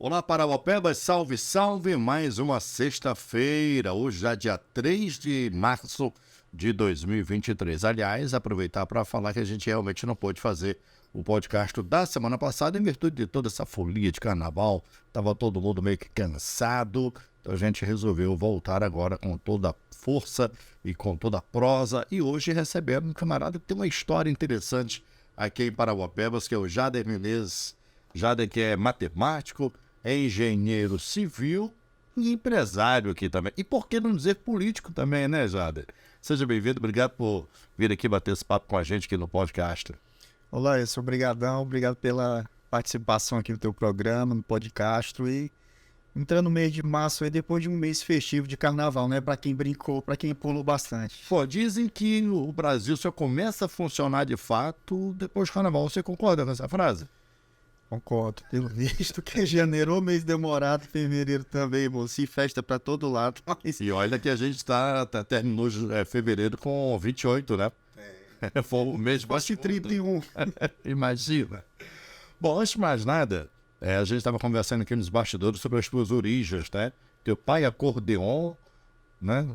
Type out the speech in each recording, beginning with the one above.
Olá, Parauapebas, salve, salve, mais uma sexta-feira, hoje já dia 3 de março de 2023. Aliás, aproveitar para falar que a gente realmente não pôde fazer o podcast da semana passada em virtude de toda essa folia de carnaval, estava todo mundo meio que cansado, então a gente resolveu voltar agora com toda a força e com toda a prosa, e hoje recebemos um camarada que tem uma história interessante aqui em Parauapebas, que é o Jader Menezes. Jader, que é matemático, é engenheiro civil e empresário aqui também. E por que não dizer político também, né, Jader? Seja bem-vindo, obrigado por vir aqui bater esse papo com a gente aqui no podcast. Olá, eu sou obrigadão, obrigado pela participação aqui no teu programa, no podcast. E entrando no mês de março, aí, depois de um mês festivo de carnaval, né? Para quem brincou, para quem pulou bastante. Pô, dizem que o Brasil só começa a funcionar de fato depois do carnaval. Você concorda com essa frase? Concordo, pelo visto que janeiro é um mês demorado, fevereiro também, moço, e festa pra todo lado. E olha que a gente terminou fevereiro com 28, né? Foi um mês Quase 31. Imagina. Bom, antes de mais nada, a gente estava conversando aqui nos bastidores sobre as tuas origens, né? Teu pai é acordeon, né?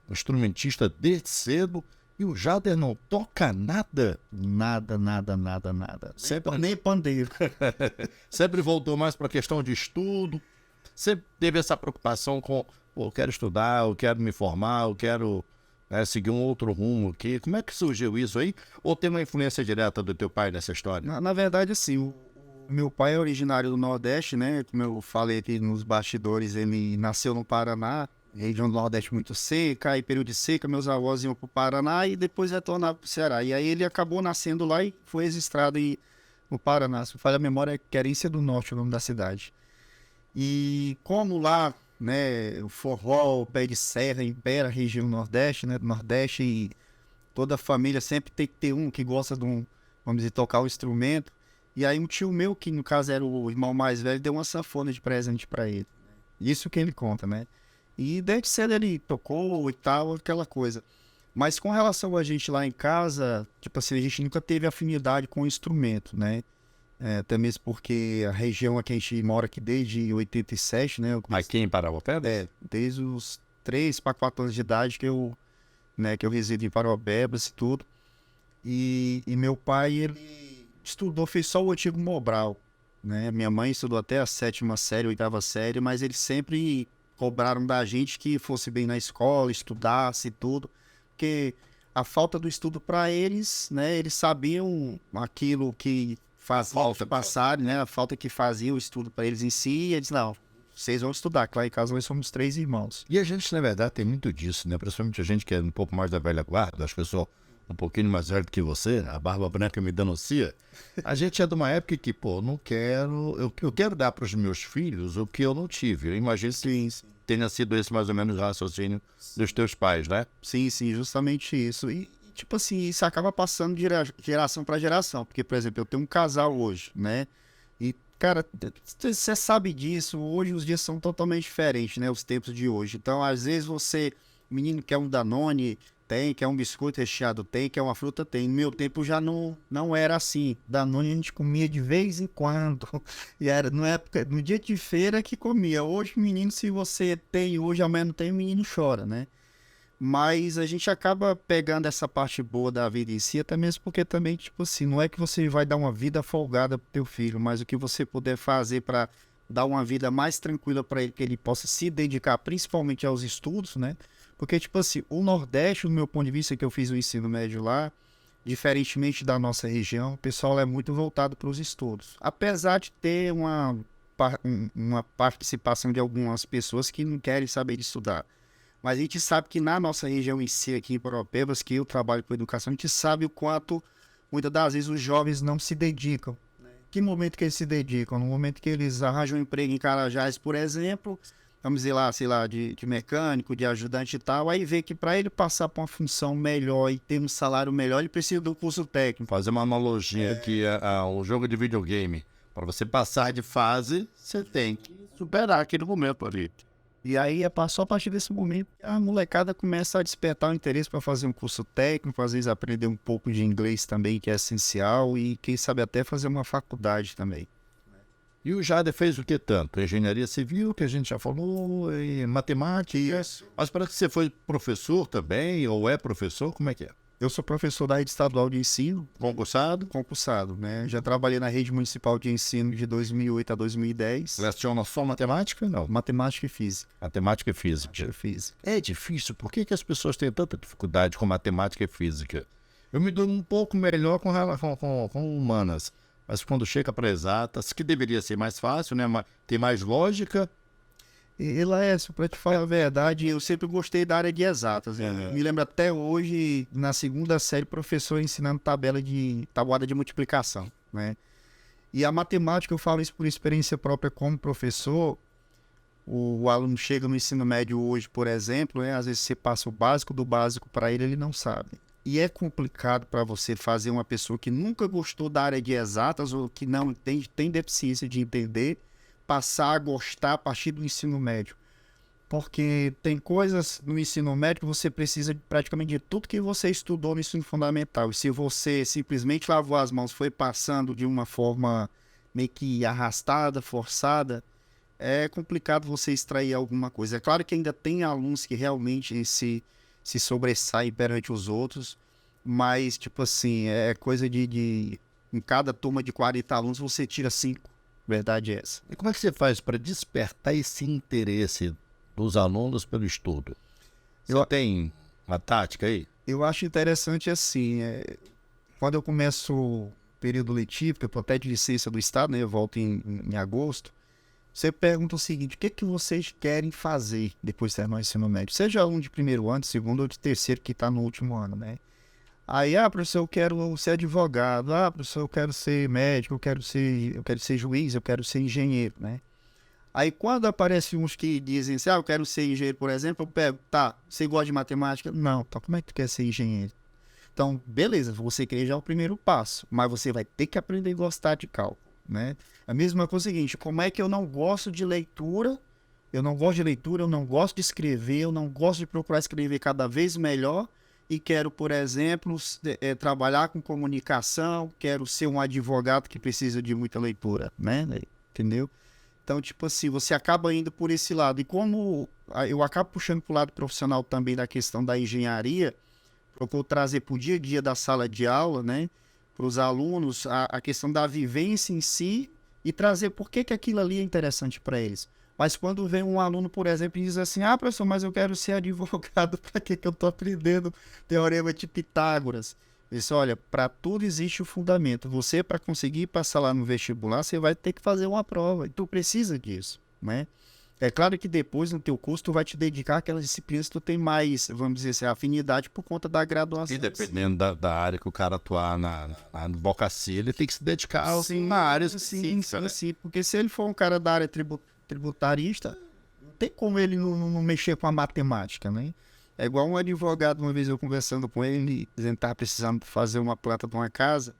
Instrumentista desde cedo. E o Jader não toca nada? Nada. Nem pandeiro. Sempre voltou mais para a questão de estudo. Sempre teve essa preocupação com, pô, eu quero estudar, eu quero me formar, eu quero seguir um outro rumo aqui. Como é que surgiu isso aí? Ou tem uma influência direta do teu pai nessa história? Na verdade, assim, o meu pai é originário do Nordeste, né? Como eu falei aqui nos bastidores, ele nasceu no Paraná, região do Nordeste muito seca, aí período de seca, meus avós iam para o Paraná e depois retornavam para o Ceará. E aí ele acabou nascendo lá e foi registrado no Paraná. Se me falha a memória, é Querência do Norte, o nome da cidade. E como lá, né, o forró, o pé de serra, impera a região Nordeste, né, do Nordeste, e toda a família sempre tem que ter um que gosta de vamos dizer, tocar o instrumento. E aí um tio meu, que no caso era o irmão mais velho, deu uma sanfona de presente para ele. Isso que ele conta, né? E desde cedo ele tocou e tal, aquela coisa. Mas com relação a gente lá em casa, tipo assim, a gente nunca teve afinidade com o instrumento, né? Até mesmo porque a região aqui a gente mora aqui desde 87, né? Aqui em Parauapebas? Desde os 3 para 4 anos de idade que eu resido em Parauapebas e tudo. E meu pai, ele estudou, fez só o antigo Mobral, né? Minha mãe estudou até a 7ª série, 8ª série, mas eles sempre cobraram da gente que fosse bem na escola, estudasse e tudo, porque a falta do estudo para eles, né, eles sabiam aquilo que fazia passar, né, a falta que fazia o estudo para eles em si, e eles, não, vocês vão estudar, que lá em casa nós somos 3 irmãos. E a gente, na verdade, tem muito disso, né, principalmente a gente que é um pouco mais da velha guarda, acho que eu sou um pouquinho mais velho do que você, a barba branca me denuncia. A gente é de uma época que, pô, eu quero dar para os meus filhos o que eu não tive. Eu imagino que tenha sido esse mais ou menos o raciocínio dos teus pais, né? Sim, justamente isso. E tipo assim, isso acaba passando de geração para geração. Porque, por exemplo, eu tenho um casal hoje, né? E, cara, você sabe disso, hoje os dias são totalmente diferentes, né? Os tempos de hoje. Então, às vezes menino quer um Danone, quer um biscoito recheado, quer uma fruta, tem. No meu tempo já não era assim. Danone a gente comia de vez em quando. E era no dia de feira que comia. Hoje, menino, se você tem, hoje amanhã não tem, o menino chora, né? Mas a gente acaba pegando essa parte boa da vida em si, até mesmo porque também, tipo assim, não é que você vai dar uma vida folgada pro teu filho, mas o que você puder fazer para dar uma vida mais tranquila para ele, que ele possa se dedicar principalmente aos estudos, né? Porque, tipo assim, o Nordeste, do meu ponto de vista, que eu fiz o ensino médio lá, diferentemente da nossa região, o pessoal é muito voltado para os estudos. Apesar de ter uma participação de algumas pessoas que não querem saber de estudar. Mas a gente sabe que na nossa região em si, aqui em Parauapebas, que eu trabalho com educação, a gente sabe o quanto, muitas das vezes, os jovens não se dedicam. Que momento que eles se dedicam? No momento que eles arranjam um emprego em Carajás, por exemplo, vamos dizer lá, sei lá, de mecânico, de ajudante e tal, aí vê que para ele passar para uma função melhor e ter um salário melhor, ele precisa do curso técnico. Fazer uma analogia aqui ao jogo de videogame. Para você passar de fase, você tem que superar aquele momento ali. E aí só a partir desse momento a molecada começa a despertar o interesse para fazer um curso técnico, às vezes aprender um pouco de inglês também, que é essencial, e quem sabe até fazer uma faculdade também. E o Jader fez o que tanto? Engenharia civil, que a gente já falou, e matemática. Mas parece que você foi professor também, ou é professor, como é que é? Eu sou professor da rede estadual de ensino, Concursado? concursado, né? Já trabalhei na rede municipal de ensino de 2008 a 2010. Leciona só matemática? Não. Matemática e física. Matemática e física. Física. É difícil. Por que as pessoas têm tanta dificuldade com matemática e física? Eu me dou um pouco melhor com humanas. Mas quando chega para exatas, que deveria ser mais fácil, né? Tem mais lógica. E Laércio, para te falar a verdade, eu sempre gostei da área de exatas. Né? Me lembro até hoje, na segunda série, professor ensinando tabuada de multiplicação, né? E a matemática, eu falo isso por experiência própria como professor. O aluno chega no ensino médio hoje, por exemplo, né? Às vezes você passa o básico do básico para ele, ele não sabe. E é complicado para você fazer uma pessoa que nunca gostou da área de exatas ou que não tem deficiência de entender, passar a gostar a partir do ensino médio. Porque tem coisas no ensino médio que você precisa praticamente de tudo que você estudou no ensino fundamental. E se você simplesmente lavou as mãos, foi passando de uma forma meio que arrastada, forçada, é complicado você extrair alguma coisa. É claro que ainda tem alunos que realmente se sobressaem perante os outros, mas, tipo assim, é coisa de em cada turma de 40 alunos você tira 5. Verdade é essa. E como é que você faz para despertar esse interesse dos alunos pelo estudo? Você tem uma tática aí? Eu acho interessante assim, quando eu começo o período letivo, que eu estou até de licença do Estado, né, eu volto em agosto, você pergunta o seguinte: o que vocês querem fazer depois de terminar o ensino médio? Seja aluno de primeiro ano, de segundo ou de terceiro que está no último ano, né? Aí, professor, eu quero ser advogado. Professor, eu quero ser médico, eu quero ser juiz, eu quero ser engenheiro, né? Aí, quando aparecem uns que dizem assim, eu quero ser engenheiro, por exemplo, eu pego, tá, você gosta de matemática? Não, então como é que tu quer ser engenheiro? Então, beleza, você querer já é o primeiro passo, mas você vai ter que aprender a gostar de cálculo, né? A mesma coisa é o seguinte: como é que eu não gosto de leitura, eu não gosto de escrever, eu não gosto de procurar escrever cada vez melhor, e quero, por exemplo, trabalhar com comunicação, quero ser um advogado que precisa de muita leitura, né? Entendeu? Então, tipo assim, você acaba indo por esse lado. E como eu acabo puxando para o lado profissional também da questão da engenharia, procuro trazer para o dia a dia da sala de aula, né? Para os alunos, a questão da vivência em si e trazer por que aquilo ali é interessante para eles. Mas quando vem um aluno, por exemplo, e diz assim, professor, mas eu quero ser advogado, para que eu estou aprendendo teorema de Pitágoras? Eu disse, olha, para tudo existe o fundamento. Você, para conseguir passar lá no vestibular, você vai ter que fazer uma prova, e tu precisa disso, né? É claro que depois, no teu curso, tu vai te dedicar àquelas disciplinas que tu tem mais, vamos dizer assim, afinidade por conta da graduação. E dependendo da área que o cara atuar na advocacia, ele tem que se dedicar na área específica, né? Sim, porque se ele for um cara da área tributarista, não tem como ele não mexer com a matemática, né? É igual um advogado, uma vez eu conversando com ele, dizendo que estava precisando fazer uma planta de uma casa.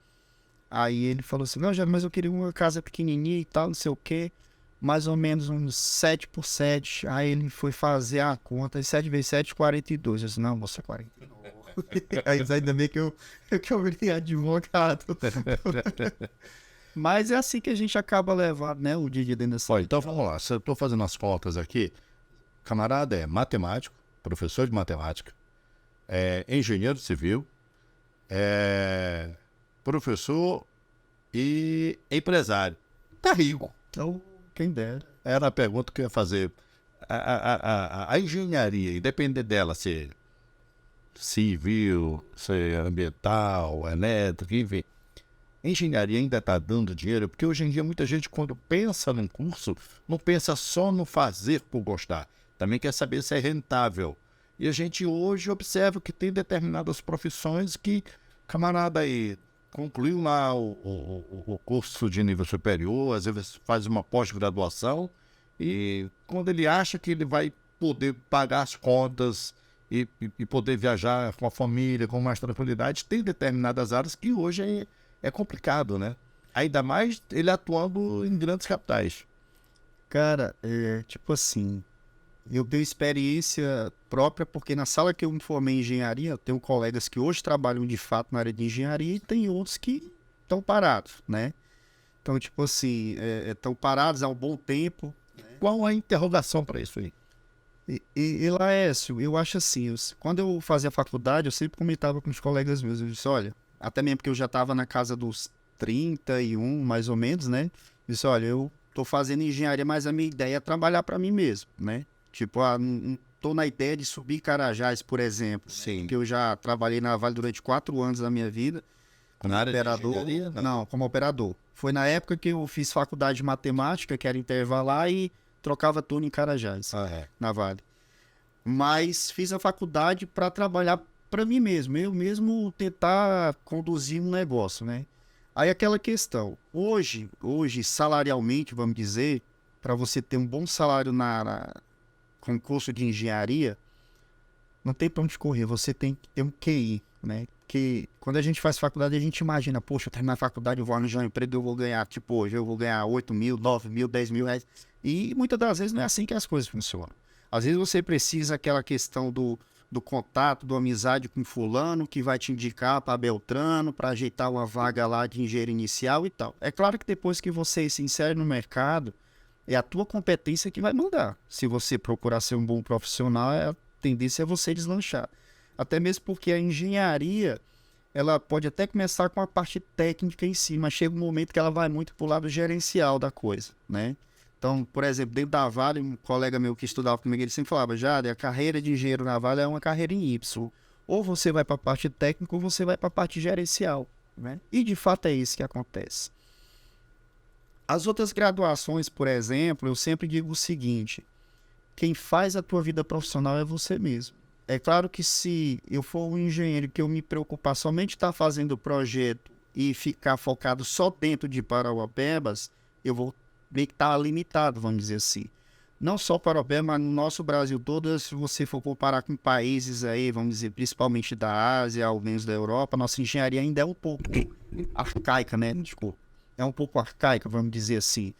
Aí ele falou assim, não, mas eu queria uma casa pequenininha e tal, não sei o quê, mais ou menos uns 7 por 7. Aí ele foi fazer a conta, 7 vezes 7, 42. Eu disse, não, moça, 49. Aí ainda bem que eu virei advogado. Mas é assim que a gente acaba levando, né, o dia dentro dessa... Então vamos lá, eu estou fazendo as contas aqui. Camarada é matemático, professor de matemática, é engenheiro civil, é professor e empresário. Tá rico. Então, quem dera. Era a pergunta que eu ia fazer. A engenharia, independente dela ser civil, ser ambiental, elétrica, enfim, engenharia ainda está dando dinheiro, porque hoje em dia muita gente, quando pensa num curso, não pensa só no fazer por gostar, também quer saber se é rentável. E a gente hoje observa que tem determinadas profissões que, camarada aí, concluiu lá o curso de nível superior, às vezes faz uma pós-graduação, e quando ele acha que ele vai poder pagar as contas e poder viajar com a família com mais tranquilidade, tem determinadas áreas que hoje é complicado, né? Ainda mais ele atuando em grandes capitais. Cara, tipo assim, eu tenho experiência própria, porque na sala que eu me formei em engenharia, eu tenho colegas que hoje trabalham de fato na área de engenharia e tem outros que estão parados, né? Então, tipo assim, estão parados há um bom tempo. Qual a interrogação para isso aí? E Laércio, eu acho assim, quando eu fazia faculdade, eu sempre comentava com os colegas meus, eu disse, olha, até mesmo porque eu já estava na casa dos 31, mais ou menos, né? Eu disse, olha, eu tô fazendo engenharia, mas a minha ideia é trabalhar para mim mesmo, né? Tipo, não tô na ideia de subir Carajás, por exemplo. Sim. Porque eu já trabalhei na Vale durante 4 anos da minha vida. Na área de Operador? engenharia? Não, como operador. Foi na época que eu fiz faculdade de matemática, que era intervalar, e trocava turno em Carajás, na Vale. Mas fiz a faculdade para trabalhar para mim mesmo, eu mesmo tentar conduzir um negócio, né? Aí aquela questão, hoje salarialmente, vamos dizer, para você ter um bom salário com curso de engenharia, não tem para onde correr, você tem que ter um QI, né? Que quando a gente faz faculdade, a gente imagina, poxa, eu terminar a faculdade, eu vou arranjar um emprego, eu vou ganhar, tipo, hoje eu vou ganhar 8 mil, 9 mil, 10 mil reais. E muitas das vezes não é assim que as coisas funcionam. Às vezes você precisa aquela questão do contato, da amizade com fulano, que vai te indicar para Beltrano, para ajeitar uma vaga lá de engenheiro inicial e tal. É claro que depois que você se insere no mercado, é a tua competência que vai mandar. Se você procurar ser um bom profissional, a tendência é você deslanchar. Até mesmo porque a engenharia, ela pode até começar com a parte técnica em si, mas chega um momento que ela vai muito para o lado gerencial da coisa, né? Então, por exemplo, dentro da Vale, um colega meu que estudava comigo, ele sempre falava, Jade, a carreira de engenheiro na Vale é uma carreira em Y. Ou você vai para a parte técnica ou você vai para a parte gerencial, né? E de fato é isso que acontece. As outras graduações, por exemplo, eu sempre digo o seguinte, quem faz a tua vida profissional é você mesmo. É claro que se eu for um engenheiro que eu me preocupar somente estar fazendo o projeto e ficar focado só dentro de Parauapebas, eu vou meio que estar limitado, vamos dizer assim. Não só Parauapebas, mas no nosso Brasil todo, se você for comparar com países aí, vamos dizer, principalmente da Ásia, ao menos da Europa, nossa engenharia ainda é um pouco arcaica, né? Desculpa. É um pouco arcaica, vamos dizer assim.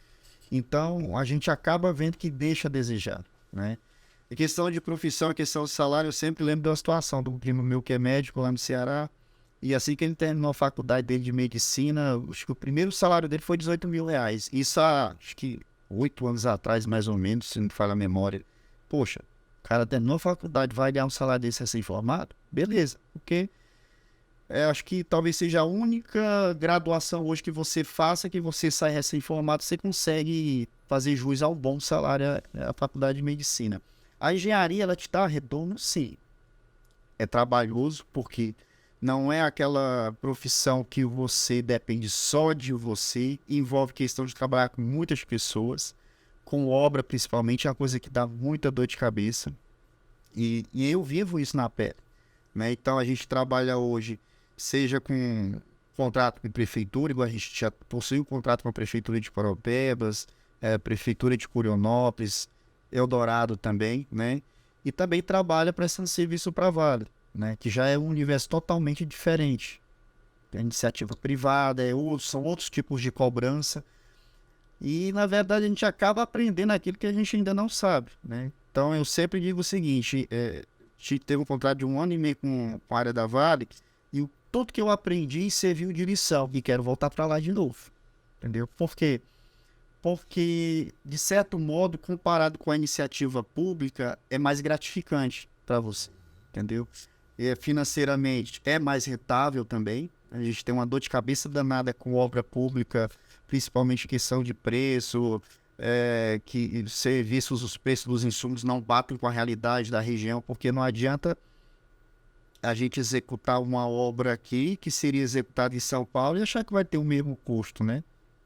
Então, a gente acaba vendo que deixa a desejar, né? Em questão de profissão, em questão de salário, eu sempre lembro da situação do primo meu que é médico lá no Ceará. E assim que ele terminou a faculdade dele de medicina, acho que o primeiro salário dele foi 18 mil reais. Isso há, acho que 8 anos atrás, mais ou menos, se não me falha a memória. Poxa, o cara terminou a faculdade, vai ganhar um salário desse recém-formado? Beleza, porque acho que talvez seja a única graduação hoje que você faça, que você sai recém-formado, você consegue fazer jus a um bom salário à faculdade de medicina. A engenharia, ela te dá retorno, sim. É trabalhoso, porque não é aquela profissão que você depende só de você, envolve questão de trabalhar com muitas pessoas, com obra principalmente, é uma coisa que dá muita dor de cabeça. E eu vivo isso na pele, né? Então a gente trabalha hoje, seja com contrato com prefeitura, igual a gente já possui um contrato com a prefeitura de Parauapebas, prefeitura de Curionópolis, Eldorado também, né? E também trabalha prestando serviço para a Vale, né? Que já é um universo totalmente diferente. Tem iniciativa privada, são outros tipos de cobrança. E, na verdade, a gente acaba aprendendo aquilo que a gente ainda não sabe, né? Então, eu sempre digo o seguinte, a gente teve um contrato de 1 ano e meio com a área da Vale, e tudo que eu aprendi serviu de lição, e quero voltar para lá de novo, entendeu? Por quê? Porque, de certo modo, comparado com a iniciativa pública, é mais gratificante para você, entendeu? Financeiramente é mais rentável também. A gente tem uma dor de cabeça danada com obra pública, principalmente questão de preço, que serviços, os preços dos insumos não batem com a realidade da região, porque não adianta a gente executar uma obra aqui que seria executada em São Paulo e achar que vai ter o mesmo custo, né?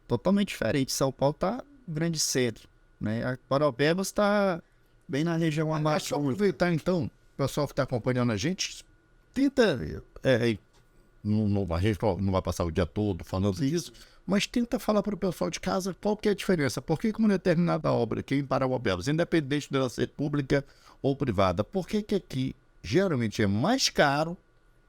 Totalmente diferente. São Paulo está um grande centro, né? A Parauapebas está bem na região Mas só aproveitar então, o pessoal que está acompanhando a gente, tenta, a gente não vai passar o dia todo falando isso, mas tenta falar para o pessoal de casa qual que é a diferença. Por que uma determinada obra aqui em Parauapebas, independente dela ser pública ou privada, por que aqui geralmente é mais caro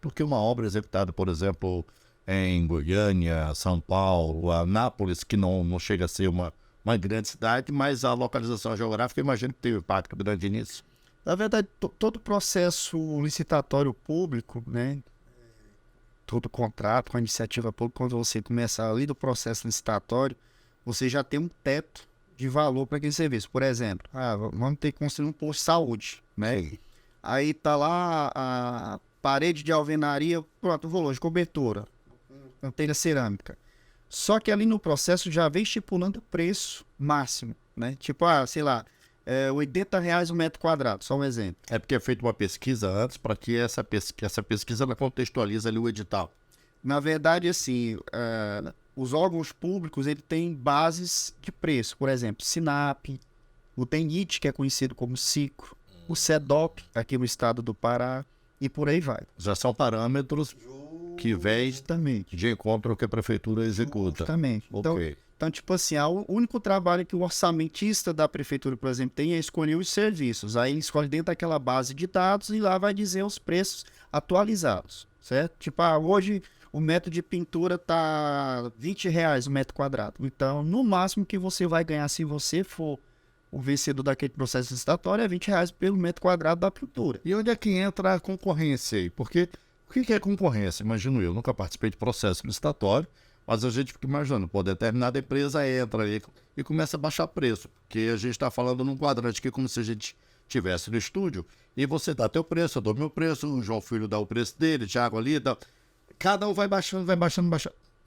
do que uma obra executada, por exemplo, em Goiânia, São Paulo, Anápolis, que não chega a ser uma grande cidade, mas a localização geográfica, eu imagino que teve impacto grande nisso. Na verdade, todo processo licitatório público, né, todo contrato com a iniciativa pública, quando você começa ali do processo licitatório, você já tem um teto de valor para aquele serviço. Por exemplo, vamos ter que construir um posto de saúde, né? Sim. Aí tá lá a parede de alvenaria, pronto, o valor de cobertura, telha cerâmica. Só que ali no processo já vem estipulando o preço máximo, né? Tipo, sei lá, R$ 80 o metro quadrado, só um exemplo. É porque é feita uma pesquisa antes para que essa pesquisa ela contextualize ali o edital. Na verdade, assim, os órgãos públicos ele têm bases de preço. Por exemplo, SINAP, o DENIT, que é conhecido como SICO, o SEDOP, aqui no estado do Pará, e por aí vai. Já são parâmetros que vêm Justamente. de encontro ao que a prefeitura executa. Justamente. Ok. Então, tipo assim, o único trabalho que o orçamentista da prefeitura, por exemplo, tem é escolher os serviços. Aí ele escolhe dentro daquela base de dados e lá vai dizer os preços atualizados, certo? Tipo, hoje o metro de pintura tá R$ 20 o metro quadrado. Então, no máximo que você vai ganhar se você for o vencedor daquele processo licitatório é R$ 20 pelo metro quadrado da pintura. E onde é que entra a concorrência aí? Porque o que é concorrência? Imagino eu, nunca participei de processo licitatório, mas a gente fica imaginando, determinada empresa entra aí e começa a baixar preço, porque a gente está falando num quadrante que é como se a gente estivesse no estúdio e você dá teu preço, eu dou meu preço, o João Filho dá o preço dele, Thiago ali, cada um vai baixando.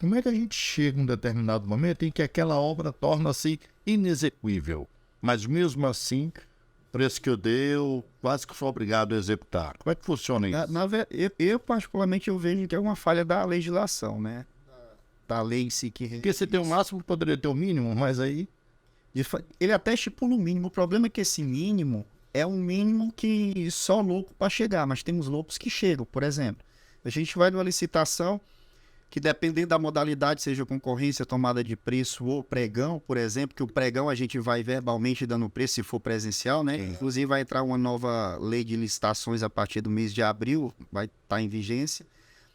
Como é que a gente chega em um determinado momento em que aquela obra torna-se inexequível? Mas mesmo assim, o preço que eu dei, eu quase que sou obrigado a executar. Como é que funciona isso? Eu particularmente, eu vejo que é uma falha da legislação, né? Da lei em si que... Porque se tem o máximo, poderia ter o mínimo, mas aí... Ele até estipula o mínimo. O problema é que esse mínimo é um mínimo que só louco para chegar, mas temos loucos que chegam. Por exemplo, a gente vai numa licitação que, dependendo da modalidade, seja concorrência, tomada de preço ou pregão, por exemplo, que o pregão a gente vai verbalmente dando preço se for presencial, né? Inclusive vai entrar uma nova lei de licitações a partir do mês de abril, vai estar em vigência.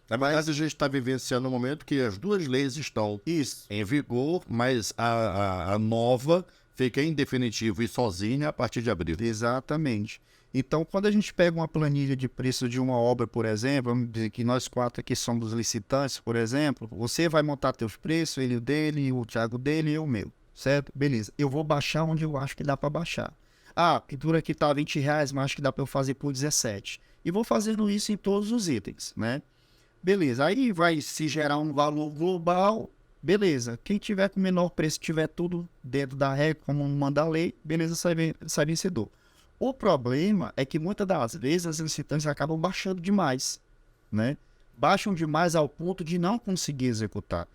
Na verdade, a gente está vivenciando um momento que as duas leis estão em vigor, mas a nova fica em definitivo e sozinha a partir de abril. Exatamente. Então, quando a gente pega uma planilha de preço de uma obra, por exemplo, vamos dizer que nós 4 aqui somos licitantes, por exemplo, você vai montar teus preços, ele o dele, o Thiago dele e eu o meu, certo? Beleza. Eu vou baixar onde eu acho que dá para baixar. A pintura aqui tá R$ 20, mas acho que dá para eu fazer por 17. E vou fazendo isso em todos os itens, né? Beleza. Aí vai se gerar um valor global, beleza. Quem tiver com menor preço, tiver tudo dentro da regra, como manda a lei, beleza, sai vencedor. O problema é que muitas das vezes as licitantes acabam baixando demais, né? Baixam demais ao ponto de não conseguir executar.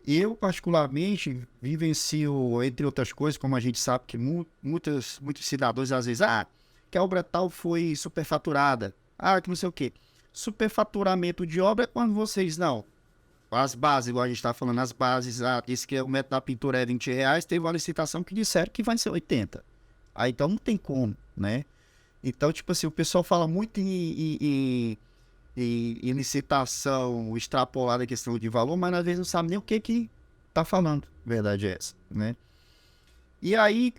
Eu, particularmente, vivencio, entre outras coisas, como a gente sabe que muitos cidadãos, às vezes, que a obra tal foi superfaturada, que não sei o quê. Superfaturamento de obra é quando vocês, não, as bases, igual a gente está falando, as bases, disse que o metro da pintura é R$ 20, teve uma licitação que disseram que vai ser 80. Aí então não tem como, né? Então, tipo assim, o pessoal fala muito em licitação extrapolada, questão de valor, mas às vezes não sabe nem o que tá falando. Verdade é essa, né? E aí,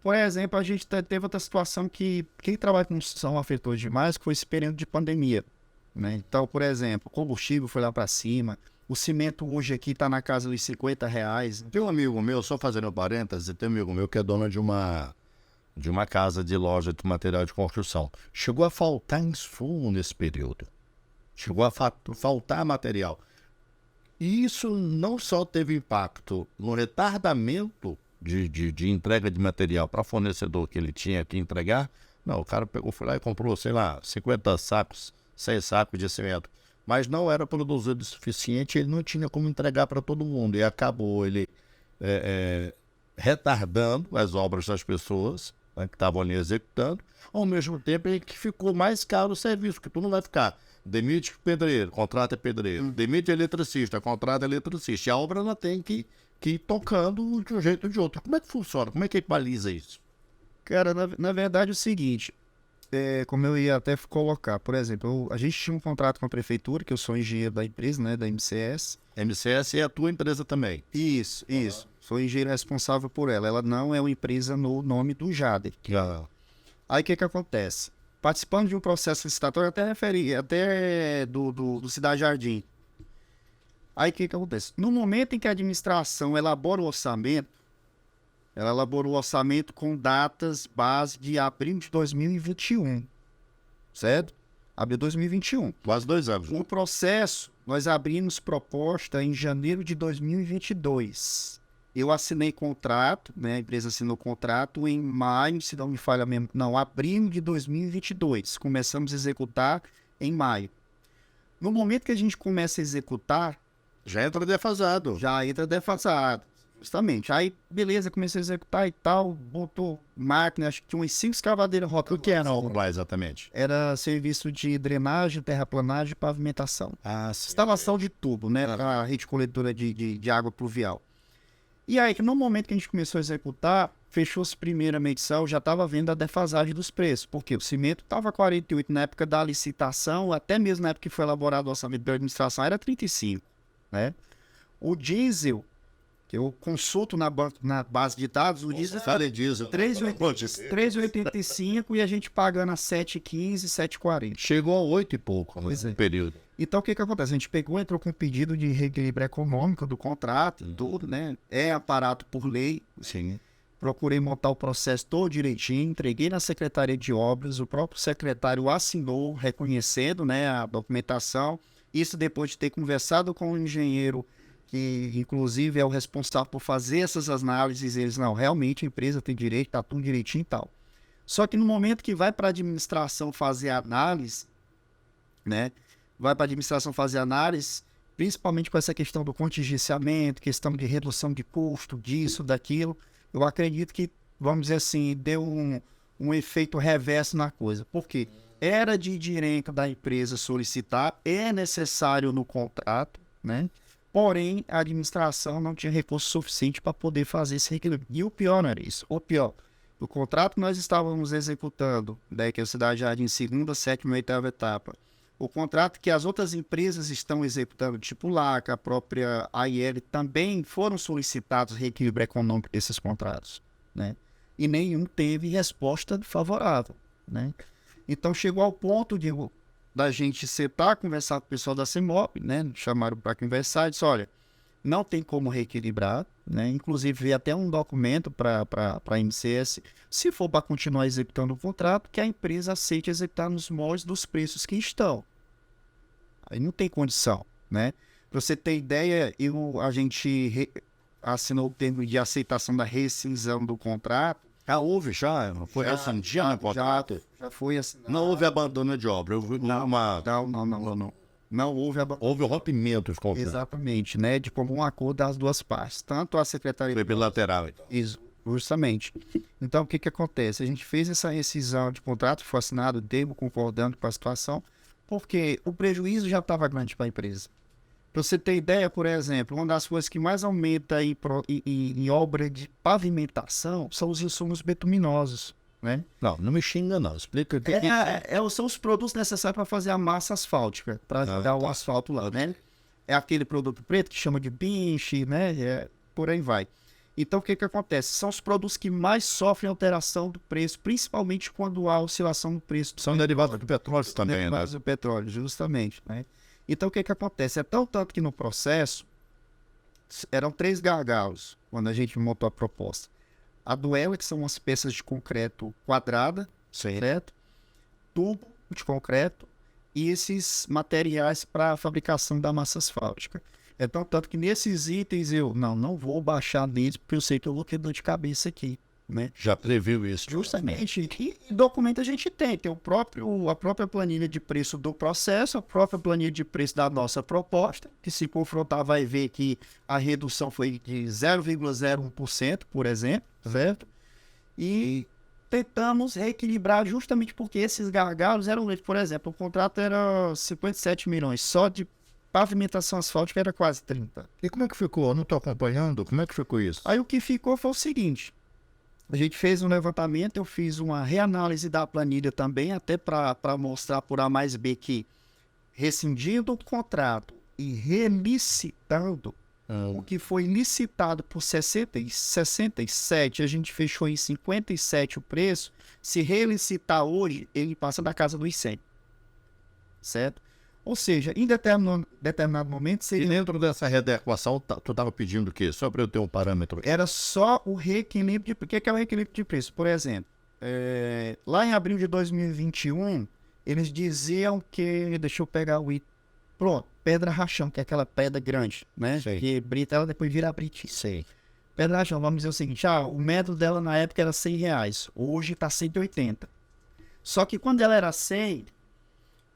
por exemplo, a gente teve outra situação que quem trabalha com construção afetou demais, que foi esse período de pandemia, né? Então, por exemplo, o combustível foi lá para cima, o cimento hoje aqui tá na casa dos R$ 50. Tem um amigo meu, só fazendo parênteses, tem um amigo meu que é dono de uma casa de loja de material de construção. Chegou a faltar insumo nesse período. Chegou a faltar material. E isso não só teve impacto no retardamento de entrega de material para fornecedor que ele tinha que entregar. Não, o cara foi lá e comprou, sei lá, 50 sacos, 100 sacos de cimento. Mas não era produzido o suficiente, ele não tinha como entregar para todo mundo. E acabou ele retardando as obras das pessoas, né, que estavam ali executando, ao mesmo tempo em que ficou mais caro o serviço, que tu não vai ficar. Demite pedreiro, contrata pedreiro. Demite eletricista, contrata eletricista. E a obra ela tem que ir tocando de um jeito ou de outro. Como é que funciona? Como é que baliza isso? Cara, na verdade é o seguinte, como eu ia até colocar, por exemplo, a gente tinha um contrato com a prefeitura, que eu sou engenheiro da empresa, né, da MCS. MCS é a tua empresa também? Isso. Sou engenheiro responsável por ela. Ela não é uma empresa no nome do Jader. Aí o que acontece? Participando de um processo licitatório, até do Cidade Jardim. Aí o que acontece? No momento em que a administração elabora o orçamento, ela elaborou o orçamento com datas base de abril de 2021, certo? Abril de 2021. Quase 2 anos. O processo, nós abrimos proposta em janeiro de 2022. Eu assinei contrato, né? A empresa assinou contrato em maio, se não me falha mesmo, não, abril de 2022. Começamos a executar em maio. No momento que a gente começa a executar, Já entra defasado. já entra defasado. Justamente. Aí, beleza, comecei a executar e tal, botou máquina, acho que tinha umas 5 escavadeiras rotativas. O que era lá exatamente? Era serviço de drenagem, terraplanagem e pavimentação. Sim. Instalação de tubo, né? Para rede coletora de água pluvial. E aí, que no momento que a gente começou a executar, fechou-se a primeira medição, já estava vendo a defasagem dos preços, porque o cimento estava 48 na época da licitação, até mesmo na época que foi elaborado o orçamento da administração, era 35, né? O diesel, que eu consulto na base de dados, o diesel Fala diesel. 3,85 e a gente pagando a 7,15, 7,40. Chegou a 8 e pouco Pois é. no período. Então, o que acontece? A gente entrou com um pedido de reequilíbrio econômico do contrato, tudo, né? É aparato por lei. Sim. Procurei montar o processo todo direitinho, entreguei na Secretaria de Obras, o próprio secretário assinou, reconhecendo, né, a documentação. Isso depois de ter conversado com o engenheiro, que inclusive é o responsável por fazer essas análises, eles, não, realmente a empresa tem direito, tá tudo direitinho e tal. Só que no momento que vai para a administração fazer a análise, né, principalmente com essa questão do contingenciamento, questão de redução de custo, disso, daquilo, eu acredito que, vamos dizer assim, deu um efeito reverso na coisa. Por quê? Era de direito da empresa solicitar, é necessário no contrato, né? Porém, a administração não tinha recurso suficiente para poder fazer esse requerimento. E o pior não era isso. O pior, o contrato que nós estávamos executando, né, que é a Cidade Jardim, segunda, sétima e 8ª etapa, o contrato que as outras empresas estão executando, tipo LACA, a própria AIL, também foram solicitados reequilíbrio econômico desses contratos, né? E nenhum teve resposta favorável, né? Então chegou ao ponto da gente sentar, conversar com o pessoal da CEMOB, né? Chamaram para conversar e disse, olha, não tem como reequilibrar, né? Inclusive veio até um documento para a MCS, se for para continuar executando o contrato, que a empresa aceite executar nos moldes dos preços que estão. Aí não tem condição, né? Para você ter ideia, a gente assinou o termo de aceitação da rescisão do contrato. Houve já? Foi rescindido no contrato? Já foi assinado. Não houve abandono de obra. Houve Não. Não houve abandono. Houve o rompimento de contrato. Exatamente, né? De comum acordo das duas partes. Tanto a Secretaria... Foi bilateral, então. Isso, justamente. Então, o que acontece? A gente fez essa rescisão de contrato, foi assinado o termo concordando com a situação, porque o prejuízo já estava grande para a empresa. Para você ter ideia, por exemplo, uma das coisas que mais aumenta em obra de pavimentação são os insumos betuminosos, né? Não me xinga não. Explica o que São os produtos necessários para fazer a massa asfáltica, para dar o asfalto lá, né? É aquele produto preto que chama de pinche, né? Por aí vai. Então, o que acontece? São os produtos que mais sofrem alteração do preço, principalmente quando há oscilação no preço. São derivados do petróleo também, derivados do petróleo, justamente, né? Então, o que acontece? É tanto que no processo, eram 3 gargalos, quando a gente montou a proposta. A duela, que são umas peças de concreto quadrada, certo? Tubo de concreto e esses materiais para a fabricação da massa asfáltica. Então, tanto que nesses itens eu não vou baixar neles, porque eu sei que eu vou ter dor de cabeça aqui, né? Já previu isso. Justamente. E documento a gente tem a própria planilha de preço do processo, a própria planilha de preço da nossa proposta, que se confrontar vai ver que a redução foi de 0,01%, por exemplo, certo? E tentamos reequilibrar justamente porque esses gargalos eram, por exemplo, o contrato era 57 milhões, só de pavimentação asfáltica era quase 30. E como é que ficou? Eu não estou acompanhando. Como é que ficou isso? Aí o que ficou foi o seguinte: a gente fez um levantamento, eu fiz uma reanálise da planilha também, até para mostrar por A mais B que, rescindindo o contrato e relicitando, o que foi licitado por 67, a gente fechou em 57 o preço. Se relicitar hoje, ele passa da casa dos 100, certo? Ou seja, em determinado momento E seria, dentro dessa readequação, tu estava pedindo o quê? Só para eu ter um parâmetro. era só o reequilíbrio de... O que é o reequilíbrio de preço? Por exemplo, lá em abril de 2021, eles diziam que... Deixa eu pegar o item. Pronto, pedra rachão, que é aquela pedra grande, né? Sei. Que brita, ela depois vira britice. Sei. Pedra rachão, vamos dizer o seguinte, o metro dela na época era R$100, hoje tá 180. Só que quando ela era 100,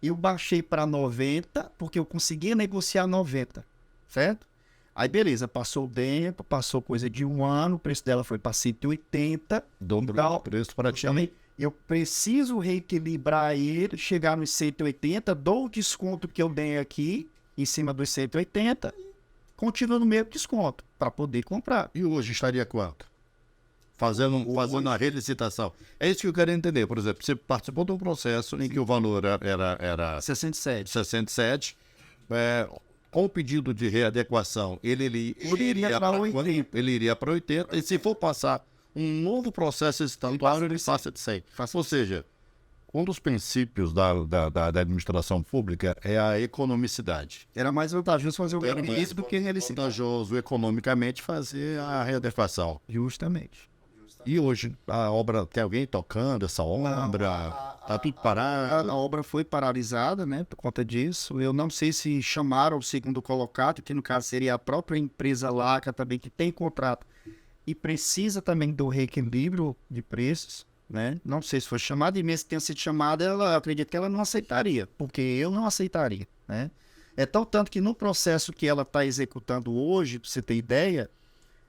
eu baixei para 90, porque eu conseguia negociar 90, certo? Aí beleza, passou o tempo, passou coisa de um ano, o preço dela foi para 180. Dobrou o preço para ti. Eu preciso reequilibrar ele, chegar nos 180, dou o desconto que eu dei aqui, em cima dos 180, continua no mesmo desconto, para poder comprar. E hoje estaria quanto? Fazendo a relicitação. É isso que eu quero entender. Por exemplo, você participou de um processo em que o valor era 67. 67, com o pedido de readequação, ele iria pra para 80. Ele iria para 80, e se for passar um novo processo estatutário, ele passa de 100. Ou seja, um dos princípios da administração pública é a economicidade. Era mais vantajoso fazer o Era isso do que relicitar. vantajoso economicamente fazer a readequação. Justamente. E hoje, a obra, tem alguém tocando essa obra? Tá tudo parado? A obra foi paralisada, né, por conta disso. Eu não sei se chamaram o segundo colocado, que no caso seria a própria empresa Laca também, que tem contrato e precisa também do reequilíbrio de preços, né? Não sei se foi chamada, e mesmo que tenha sido chamada, eu acredito que ela não aceitaria, porque eu não aceitaria, né? É tal tanto que no processo que ela está executando hoje, para você ter ideia,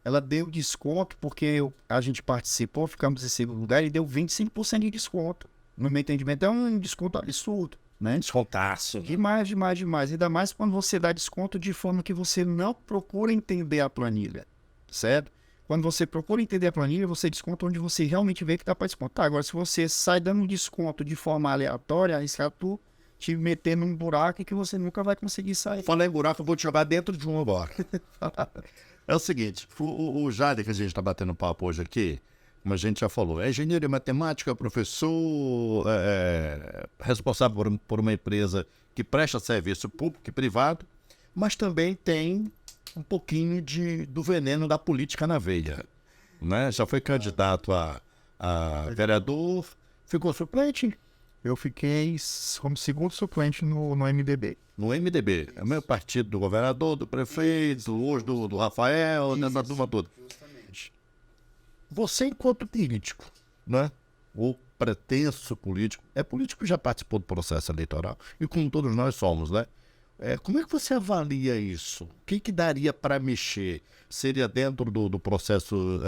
ela deu desconto, porque a gente participou, ficamos em segundo lugar, e deu 25% de desconto. No meu entendimento, é um desconto absurdo, né? Descontaço. Demais, demais, demais. Ainda mais quando você dá desconto de forma que você não procura entender a planilha, certo? Quando você procura entender a planilha, você desconta onde você realmente vê que dá para descontar. Agora, se você sai dando desconto de forma aleatória, arrisca tu te meter num buraco que você nunca vai conseguir sair. Falei em buraco, eu vou te jogar dentro de um agora. É o seguinte, o Jade que a gente está batendo papo hoje aqui, como a gente já falou, é engenheiro em matemática, professor, responsável por uma empresa que presta serviço público e privado, mas também tem um pouquinho do veneno da política na veia, né? Já foi candidato a vereador, ficou suplente Eu fiquei como segundo suplente no MDB. no MDB, é o mesmo partido do governador, do prefeito, hoje do Rafael, dessa turma toda. Você, enquanto político, né? Ou pretenso político, político que já participou do processo eleitoral, e como todos nós somos, né? Como é que você avalia isso? O que daria para mexer? Seria dentro do processo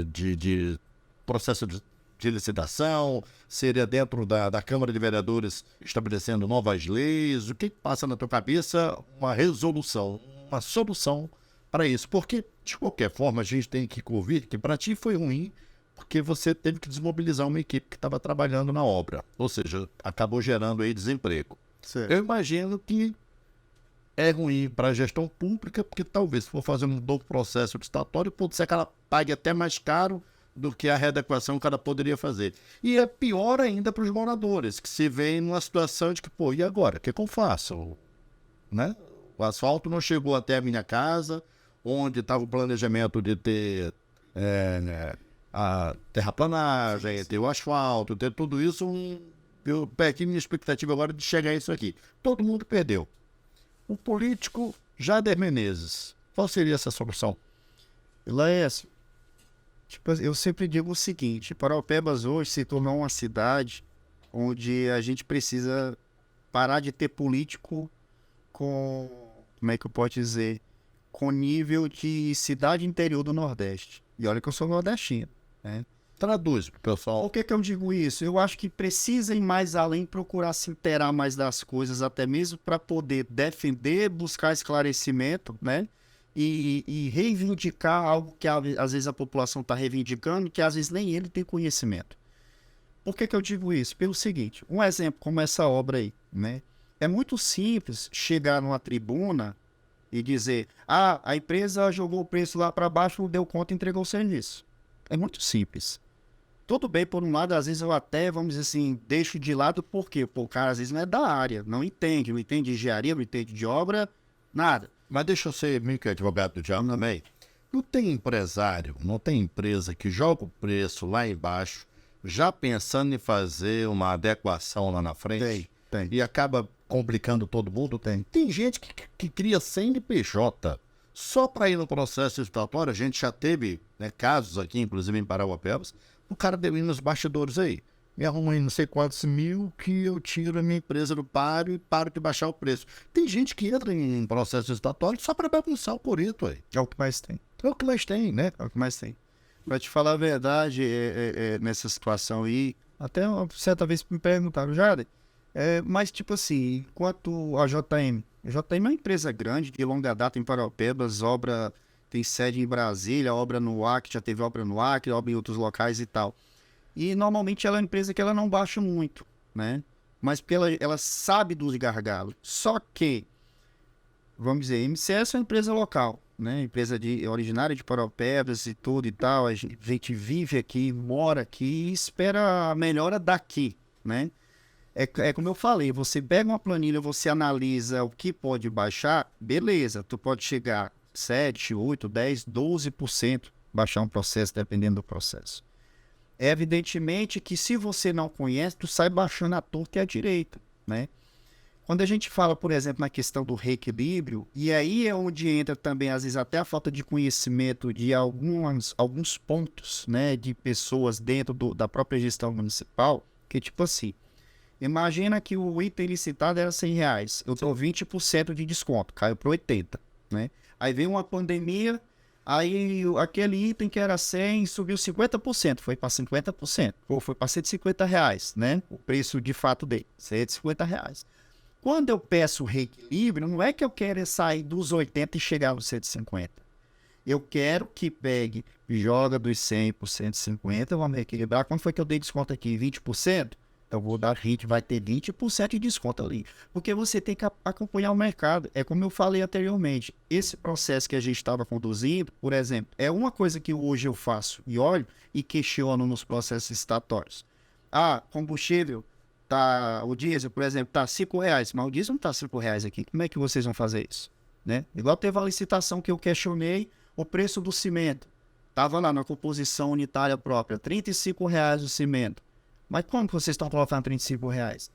de processo de licitação? Seria dentro da Câmara de Vereadores estabelecendo novas leis? O que passa na tua cabeça? Uma resolução, uma solução para isso? Porque, de qualquer forma, a gente tem que ouvir que para ti foi ruim, porque você teve que desmobilizar uma equipe que estava trabalhando na obra. Ou seja, acabou gerando aí desemprego. Certo. Eu imagino que é ruim para a gestão pública, porque talvez se for fazer um novo processo licitatório, pode ser que ela pague até mais caro do que a readequação que ela poderia fazer. E é pior ainda para os moradores, que se veem numa situação de que, pô, e agora? O que eu faço? Né? O asfalto não chegou até a minha casa, onde estava o planejamento de ter a terraplanagem, ter o asfalto, ter tudo isso. Eu perdi minha expectativa agora de chegar a isso aqui. Todo mundo perdeu. O político Jader Menezes, qual seria essa solução? Laércio, tipo, eu sempre digo o seguinte: Paraupebas hoje se tornou uma cidade onde a gente precisa parar de ter político com, como é que eu posso dizer, com nível de cidade interior do Nordeste. E olha que eu sou nordestino, né? Traduz pro pessoal. Por que eu digo isso? Eu acho que precisa ir mais além, procurar se inteirar mais das coisas, até mesmo para poder defender, buscar esclarecimento, né? E reivindicar algo que às vezes a população está reivindicando, que às vezes nem ele tem conhecimento. Por que eu digo isso? Pelo seguinte, um exemplo como essa obra aí, né? É muito simples chegar numa tribuna e dizer: a empresa jogou o preço lá para baixo, não deu conta e entregou o serviço. É muito simples. tudo bem, por um lado, às vezes eu até, vamos dizer assim, deixo de lado, porque pô, o cara às vezes não é da área, não entende de engenharia, não entende de obra, nada. Mas deixa eu ser meio que advogado do diabo também. Não tem empresário, não tem empresa que joga o preço lá embaixo, já pensando em fazer uma adequação lá na frente Tem. e acaba complicando todo mundo? Tem gente que cria CNPJ só para ir no processo licitatório. A gente já teve, né, casos aqui, inclusive em Parauapebas, o cara deu ir nos bastidores aí. Me arruma aí não sei quantos mil que eu tiro a minha empresa do páreo e paro de baixar o preço. Tem gente que entra em processo licitatório só para bagunçar o corito aí. É o que mais tem. É o que mais tem, né? É o que mais tem. Pra te falar a verdade, nessa situação aí, até uma certa vez me perguntaram, Jader, mas tipo assim, enquanto a JM é uma empresa grande, de longa data em Parauapebas, obra tem sede em Brasília, obra no Acre, já teve obra no Acre, obra em outros locais e tal. E normalmente ela é uma empresa que ela não baixa muito, né? Mas porque ela sabe dos gargalos. Só que, vamos dizer, MCS é uma empresa local, né? Empresa originária de Parauapebas e tudo e tal. A gente vive aqui, mora aqui e espera a melhora daqui, né? É como eu falei, você pega uma planilha, você analisa o que pode baixar, beleza, tu pode chegar 7, 8, 10, 12% baixar um processo, dependendo do processo. É evidentemente que se você não conhece, tu sai baixando a torta e a direita, né? Quando a gente fala, por exemplo, na questão do reequilíbrio, e aí é onde entra também, às vezes, até a falta de conhecimento de alguns pontos, né, de pessoas dentro da própria gestão municipal, que tipo assim, imagina que o item licitado era R$100, eu dou 20% de desconto, caiu para 80, né? Aí vem uma pandemia, aí aquele item que era 100 subiu 50%, foi para 50%, ou foi para R$150, né? O preço de fato dele, R$150. Quando eu peço reequilíbrio, não é que eu quero sair dos 80 e chegar aos 150. Eu quero que pegue, joga dos 100 por 150, vamos reequilibrar. Quando foi que eu dei desconto aqui? 20%? Então, vou dar vai ter 20% de desconto ali. Porque você tem que acompanhar o mercado. É como eu falei anteriormente. Esse processo que a gente estava conduzindo, por exemplo, é uma coisa que hoje eu faço e olho e questiono nos processos licitatórios. Ah, combustível, o diesel, por exemplo, está R$5, mas o diesel não está R$5 aqui. Como é que vocês vão fazer isso? Né? Igual teve a licitação que eu questionei, o preço do cimento. Estava lá na composição unitária própria, R$35 o cimento. Mas como que vocês estão colocando R$35?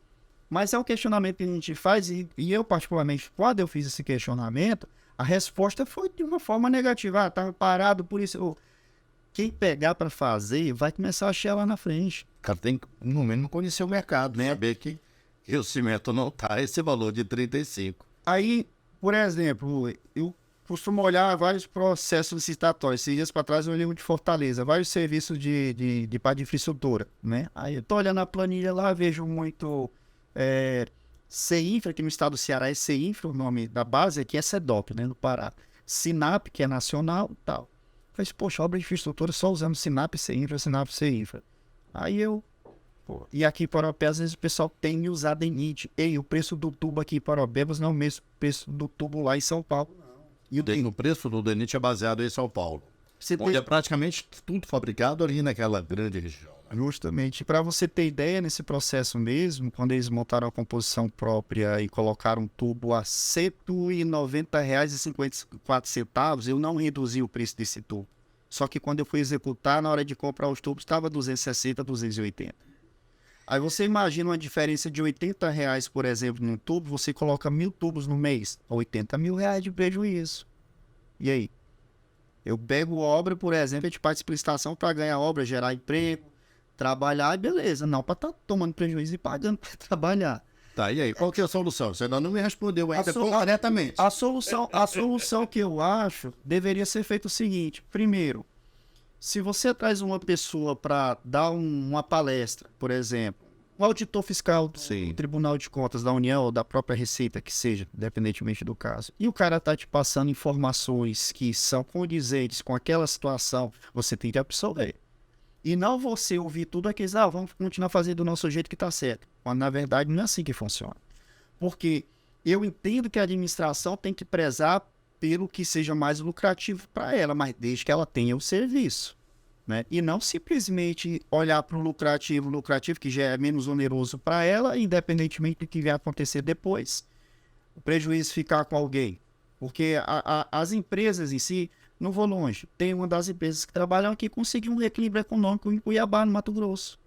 Mas é um questionamento que a gente faz e eu, particularmente, quando eu fiz esse questionamento, a resposta foi de uma forma negativa. Ah, estava parado, por isso... Quem pegar para fazer vai começar a achar lá na frente. O cara tem que, no mínimo, conhecer o mercado, né? Saber que o cimento não está esse valor de 35. Aí, por exemplo, eu costumo olhar vários processos licitatórios. Esses dias para trás eu olhei um de Fortaleza, vários serviços de parte de infraestrutura, né? Aí eu tô olhando a planilha lá, vejo muito CINFRA, aqui no estado do Ceará é CINFRA, o nome da base aqui é SEDOP, né, no Pará. SINAP, que é nacional e tal. Falei, poxa, obra de infraestrutura só usando SINAP, CINFRA. Aí eu... Pô, e aqui em Parauapebas, às vezes o pessoal tem me usado DENIT. Ei, o preço do tubo aqui em Parauapebas não é o mesmo preço do tubo lá em São Paulo. E o preço do DENIT é baseado em São Paulo. Onde é praticamente tudo fabricado ali naquela grande região. Justamente. Para você ter ideia, nesse processo mesmo, quando eles montaram a composição própria e colocaram um tubo a R$190,54, eu não reduzi o preço desse tubo. Só que quando eu fui executar, na hora de comprar os tubos, estava 260, 280. Aí você imagina uma diferença de R$80, por exemplo, num tubo, você coloca 1.000 tubos no mês, R$80 mil de prejuízo. E aí? Eu pego obra, por exemplo, de parte de licitação para ganhar obra, gerar emprego, trabalhar, e beleza. Não para estar tomando prejuízo e pagando para trabalhar. Tá, e aí? Qual que é a solução? Você ainda não me respondeu ainda corretamente. A solução que eu acho deveria ser feita o seguinte. Primeiro, se você traz uma pessoa para dar uma palestra, por exemplo, um auditor fiscal do Tribunal de Contas da União ou da própria Receita, que seja, independentemente do caso, e o cara tá te passando informações que são condizentes com aquela situação, você tem que absorver. E não você ouvir tudo aqueles, vamos continuar fazendo do nosso jeito que tá certo. Quando, na verdade, não é assim que funciona. Porque eu entendo que a administração tem que prezar pelo que seja mais lucrativo para ela, mas desde que ela tenha o serviço. né? E não simplesmente olhar para o lucrativo, que já é menos oneroso para ela, independentemente do que vai acontecer depois, o prejuízo ficar com alguém. Porque as empresas em si, não vou longe, tem uma das empresas que trabalham aqui conseguiu um equilíbrio econômico em Cuiabá, no Mato Grosso.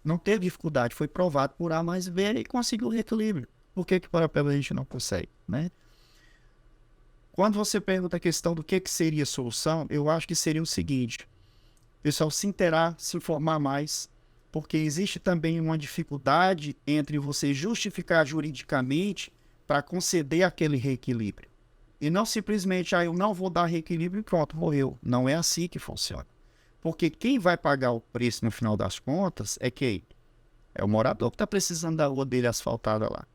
Não teve dificuldade, foi provado por A mais B e conseguiu o reequilíbrio. Por que Parapeba a gente não consegue, né? Quando você pergunta a questão do que seria a solução, eu acho que seria o seguinte: pessoal, se inteirar, se informar mais, porque existe também uma dificuldade entre você justificar juridicamente para conceder aquele reequilíbrio. E não simplesmente, eu não vou dar reequilíbrio e pronto, morreu. Não é assim que funciona. Porque quem vai pagar o preço no final das contas é quem? É o morador que está precisando da rua dele asfaltada lá,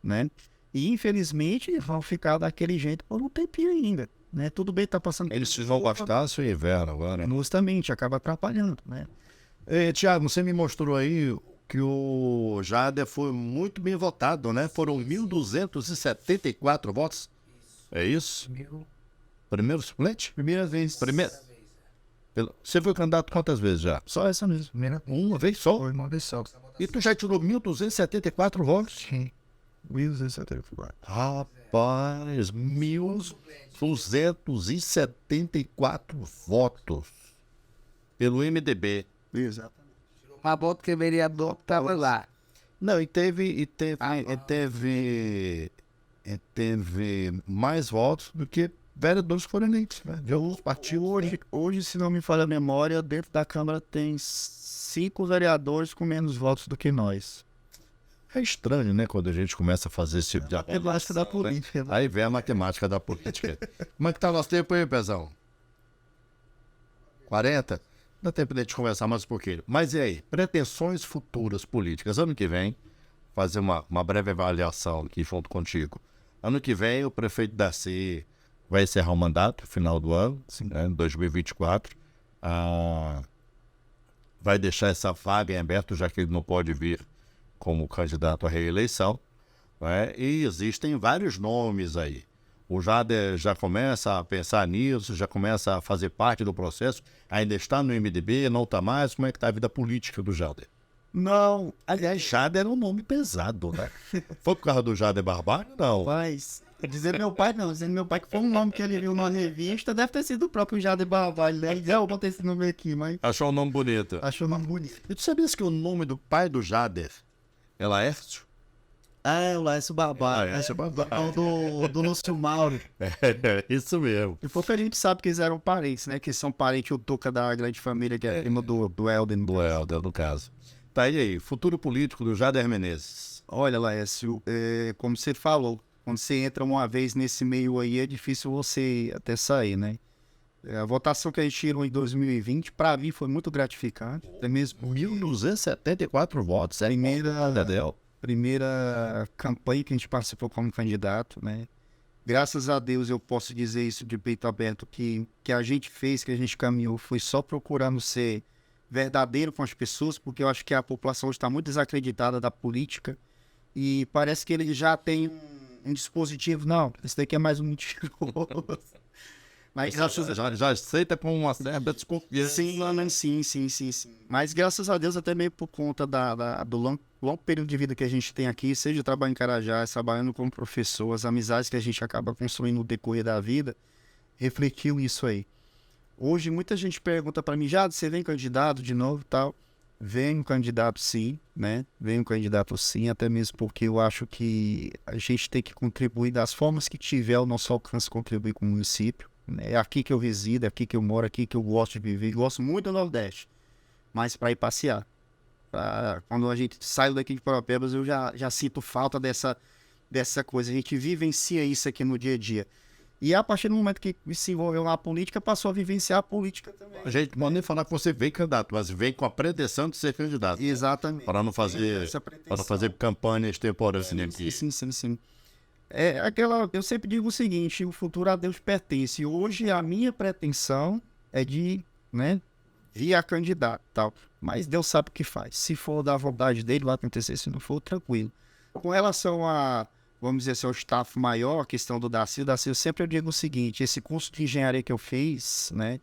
né? E infelizmente vão ficar daquele jeito por um tempinho ainda, né? Tudo bem, tá passando... Eles vão gostar do inverno agora. Justamente, acaba atrapalhando, né? Tiago, você me mostrou aí que o Jader foi muito bem votado, né? Foram 1.274 votos. É isso? Primeiro suplente? Primeira vez. Você foi candidato quantas vezes já? Só essa mesmo. Uma vez só? Foi uma vez só. E tu já tirou 1.274 votos? Sim. 1.274. Rapaz, 1.274 votos pelo MDB. Exatamente. Uma volta que o vereador estava lá. Não, e teve mais votos do que vereadores que foram eleitos, né? De alguns partidos. Hoje, se não me falha a memória, dentro da Câmara tem 5 vereadores com menos votos do que nós. É estranho, né? Quando a gente começa a fazer esse tipo de Matemática da política. Aí vem a matemática da política. Como é que tá o nosso tempo aí, Pezão? 40? Dá tempo de a gente conversar mais um pouquinho. Mas e aí? Pretensões futuras políticas. Ano que vem, fazer uma breve avaliação aqui junto contigo. Ano que vem, o prefeito Darcy vai encerrar o mandato, final do ano, né, em 2024. Vai deixar essa vaga em aberto, já que ele não pode vir como candidato à reeleição, né? E existem vários nomes aí. O Jader já começa a pensar nisso, já começa a fazer parte do processo, ainda está no MDB, não está mais. Como é que está a vida política do Jader? Não, Aliás, Jader era um nome pesado, né? Foi por causa do Jader Barbalho? Não. mas... Dizendo meu pai que foi um nome que ele viu numa revista, deve ter sido o próprio Jader Barbalho, né? Eu botei esse nome aqui, mas Achou o nome bonito. achou o nome bonito. E tu sabias que o nome do pai do Jader é Laércio? O Laércio Barbalho. Laércio Barbalho. Do Lúcio Mauro. É, isso mesmo. E pouco a gente sabe que eles eram parentes, né? Que são parentes, o Tuca da grande família, que é primo do Helden. Do Helder, no caso. Tá, e aí? Futuro político do Jader Menezes. Olha, Laércio, como você falou, quando você entra uma vez nesse meio aí, é difícil você até sair, né? A votação que a gente tirou em 2020, para mim, foi muito gratificante. Até mesmo 1.274 votos. É primeira campanha que a gente participou como candidato, né? Graças a Deus eu posso dizer isso de peito aberto, que a gente fez, que a gente caminhou, foi só procurando ser verdadeiro com as pessoas, porque eu acho que a população está muito desacreditada da política e parece que ele já tem um dispositivo, não, esse daqui é mais um mentiroso. Mas Já aceita com uma certa desconfiança. Sim. Mas graças a Deus, até meio por conta do longo período de vida que a gente tem aqui, seja trabalhando em Carajás, trabalhando como professor, as amizades que a gente acaba construindo no decorrer da vida, refletiu isso aí. Hoje, muita gente pergunta para mim, você vem candidato de novo e tal? Venho candidato sim, né? Venho candidato sim, até mesmo porque eu acho que a gente tem que contribuir das formas que tiver ao nosso alcance, contribuir com o município. É aqui que eu resido, é aqui que eu moro, é aqui que eu gosto de viver. Gosto muito do Nordeste, mas para ir passear. Quando a gente sai daqui de Parapebas, eu já sinto falta dessa coisa. A gente vivencia isso aqui no dia a dia. E a partir do momento que se envolveu na política, passou a vivenciar a política também. A gente pode nem falar que você vem candidato, mas vem com a pretensão de ser candidato. Exatamente. Para não fazer campanhas temporárias aqui. Sim. Eu sempre digo o seguinte, o futuro a Deus pertence. Hoje a minha pretensão é de, né, vir a candidato e tal. Mas Deus sabe o que faz. Se for da vontade dele, vai acontecer. Se não for, tranquilo. Com relação vamos dizer assim, ao staff maior, a questão do Darcy, eu sempre digo o seguinte, esse curso de engenharia que eu fiz, né,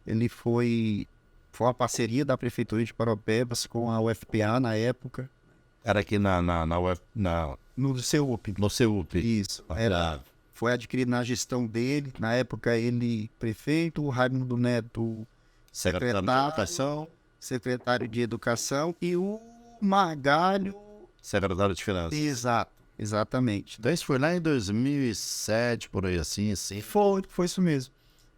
ele foi foi uma parceria da Prefeitura de Paropebas com a UFPA na época. Era aqui No CEUP. no CEUP. Isso. Foi adquirido na gestão dele. Na época, ele prefeito, o Raimundo Neto Secretário de Educação, secretário de Educação e o Margalho. secretário de Finanças. Exato, exatamente. Então isso foi lá em 2007, por aí assim. Foi isso mesmo.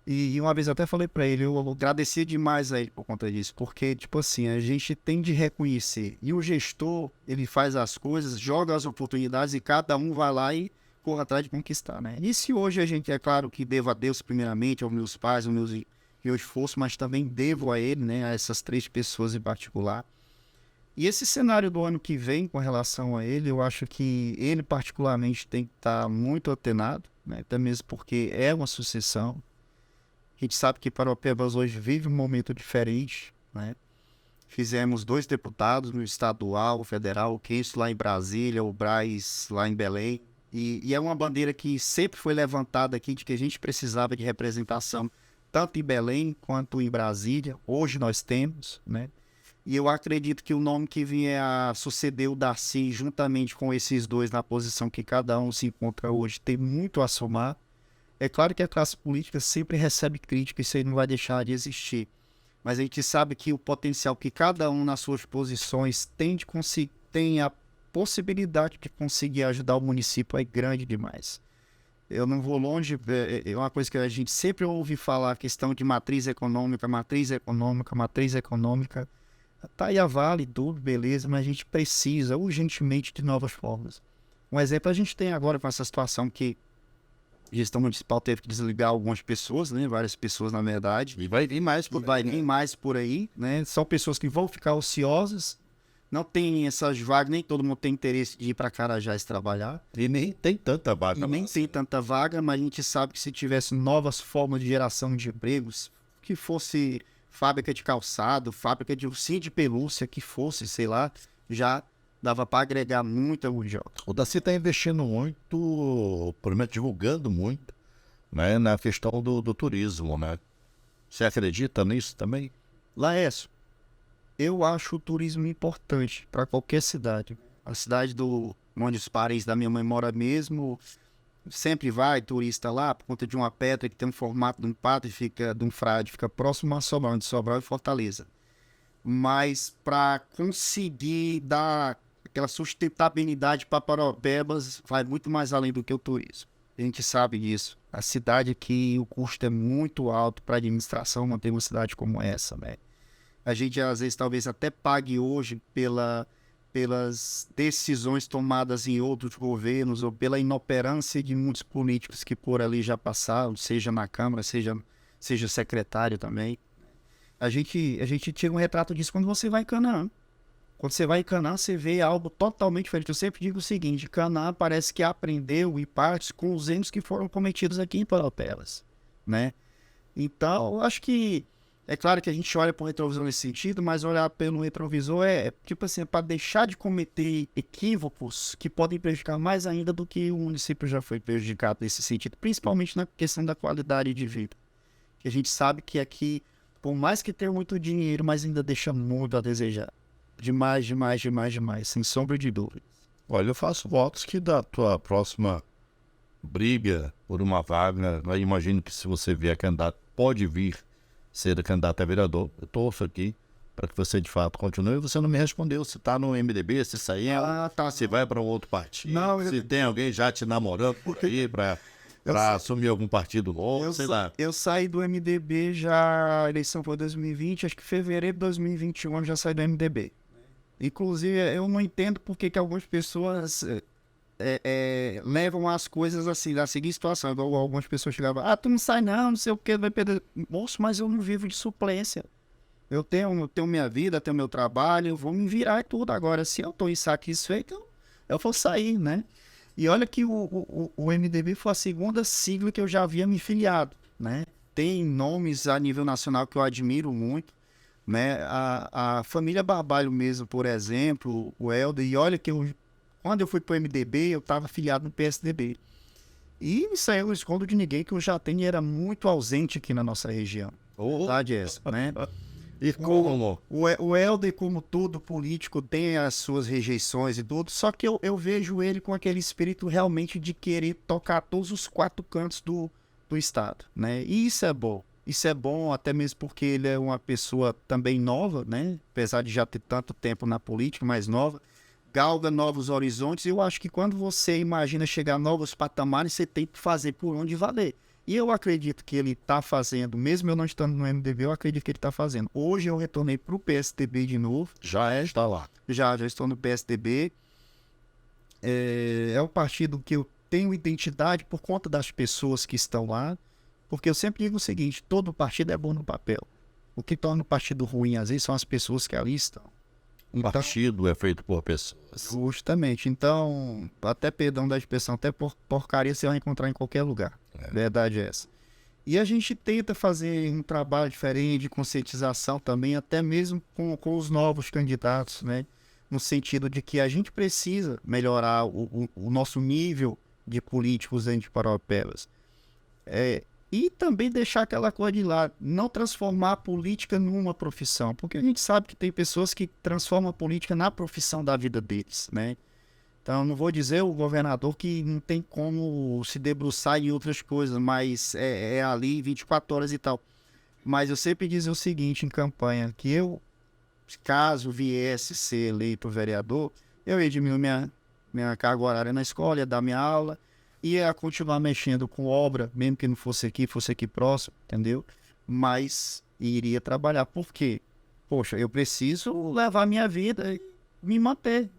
E uma vez eu até falei pra ele, eu agradeci demais a ele por conta disso, porque, tipo assim, a gente tem de reconhecer. E o gestor, ele faz as coisas, joga as oportunidades e cada um vai lá e corre atrás de conquistar, né? E se hoje a gente, é claro que devo a Deus primeiramente, aos meus pais, aos meus esforços, mas também devo a ele, né? A essas 3 pessoas em particular. E esse cenário do ano que vem, com relação a ele, eu acho que ele particularmente tem que estar muito atenado, né? Até mesmo porque é uma sucessão. A gente sabe que Paropebas hoje vive um momento diferente, né? Fizemos 2 deputados no estadual, o federal, o Kenso lá em Brasília, o Braz lá em Belém. E é uma bandeira que sempre foi levantada aqui de que a gente precisava de representação, tanto em Belém quanto em Brasília. Hoje nós temos, né? E eu acredito que o nome que vier a suceder o Darcy, juntamente com esses 2 na posição que cada um se encontra hoje, tem muito a somar. É claro que a classe política sempre recebe crítica, isso aí não vai deixar de existir. Mas a gente sabe que o potencial que cada um nas suas posições tem a possibilidade de conseguir ajudar o município é grande demais. Eu não vou longe, é uma coisa que a gente sempre ouve falar, a questão de matriz econômica. Tá aí a Vale, tudo, beleza, mas a gente precisa urgentemente de novas formas. Um exemplo a gente tem agora com essa situação que a gestão municipal teve que desligar algumas pessoas, né? Várias pessoas, na verdade. E vai vir mais por Vai vir mais por aí, né? São pessoas que vão ficar ociosas, não tem essas vagas, nem todo mundo tem interesse de ir para Carajás trabalhar. E nem tem tanta vaga. E nem tem tanta vaga, mas a gente sabe que se tivesse novas formas de geração de empregos, que fosse fábrica de calçado, fábrica de ursinho de pelúcia, que fosse, sei lá, já dava para agregar muita mão de obra. O Darcy está investindo muito, pelo menos divulgando muito, né, na questão do turismo, né? Você acredita nisso também? Laércio, eu acho o turismo importante para qualquer cidade. A cidade onde os parentes da minha mãe moram mesmo, sempre vai turista lá por conta de uma pedra que tem um formato de um pato e fica de um frade, fica próximo a Sobral, de Sobral e Fortaleza. Mas para conseguir dar aquela sustentabilidade para Paropebas, vai muito mais além do que o turismo. A gente sabe disso. A cidade aqui, o custo é muito alto para a administração manter uma cidade como essa, né? A gente, às vezes, talvez até pague hoje pelas decisões tomadas em outros governos ou pela inoperância de muitos políticos que por ali já passaram, seja na Câmara, seja secretário também. A gente tira um retrato disso quando você vai em Canaã. Quando você vai em Canaã, você vê algo totalmente diferente. Eu sempre digo o seguinte, Canaã parece que aprendeu em partes com os erros que foram cometidos aqui em Paropebas, né? Então, eu acho que é claro que a gente olha para o retrovisor nesse sentido, mas olhar pelo retrovisor tipo assim, para deixar de cometer equívocos que podem prejudicar mais ainda do que o município já foi prejudicado nesse sentido, principalmente na questão da qualidade de vida. Que a gente sabe que aqui, por mais que tenha muito dinheiro, mas ainda deixa muito a desejar. Demais, sem sombra de dúvida. Olha, eu faço votos que da tua próxima briga por uma vaga, eu imagino que se você vier candidato, pode vir ser candidato a vereador. Eu torço aqui para que você de fato continue. Você não me respondeu se está no MDB, se saiu, se vai para um outro partido, se tem alguém já te namorando por aí para assumir algum partido novo, sei lá. Eu saí do MDB já, a eleição foi 2020, acho que em fevereiro de 2021 eu já saí do MDB. Inclusive, eu não entendo por que algumas pessoas levam as coisas assim, da seguinte situação. Algumas pessoas chegavam, tu não sai não sei o que, vai perder. Moço, mas eu não vivo de suplência. Eu tenho minha vida, tenho meu trabalho, eu vou me virar e tudo. Agora, se eu estou insatisfeito, eu vou sair, né? E olha que o MDB foi a segunda sigla que eu já havia me filiado, né? Tem nomes a nível nacional que eu admiro muito, né? A família Barbalho mesmo, por exemplo, o Helder, e olha que quando eu fui pro MDB, eu estava filiado no PSDB. E isso aí eu não escondo de ninguém que o Jatene era muito ausente aqui na nossa região. Verdade é essa, né? E como? O Helder, como todo político, tem as suas rejeições e tudo, só que eu vejo ele com aquele espírito realmente de querer tocar todos os quatro cantos do Estado, né? E isso é bom. Isso é bom até mesmo porque ele é uma pessoa também nova, né? Apesar de já ter tanto tempo na política, mais nova, galga novos horizontes. Eu acho que quando você imagina chegar a novos patamares, você tem que fazer por onde valer. E eu acredito que ele está fazendo, mesmo eu não estando no MDB, eu acredito que ele está fazendo. Hoje eu retornei para o PSDB de novo. Está lá. Já estou no PSDB. É um partido que eu tenho identidade por conta das pessoas que estão lá. Porque eu sempre digo o seguinte, todo partido é bom no papel. O que torna o partido ruim, às vezes, são as pessoas que ali estão. O partido é feito por pessoas. Justamente. Então, até perdão da expressão, até porcaria você vai encontrar em qualquer lugar. Verdade é essa. E a gente tenta fazer um trabalho diferente de conscientização também, até mesmo com os novos candidatos, né? No sentido de que a gente precisa melhorar o nosso nível de políticos antiparopebas. E também deixar aquela coisa de lado, não transformar a política numa profissão, porque a gente sabe que tem pessoas que transformam a política na profissão da vida deles, né? Então, não vou dizer o governador que não tem como se debruçar em outras coisas, mas é ali 24 horas e tal. Mas eu sempre dizer o seguinte em campanha, que eu, caso viesse ser eleito vereador, eu ia diminuir minha carga horária na escola, ia dar minha aula, ia continuar mexendo com obra, mesmo que não fosse aqui próximo, entendeu? Mas iria trabalhar. Por quê? Poxa, eu preciso levar minha vida e me manter,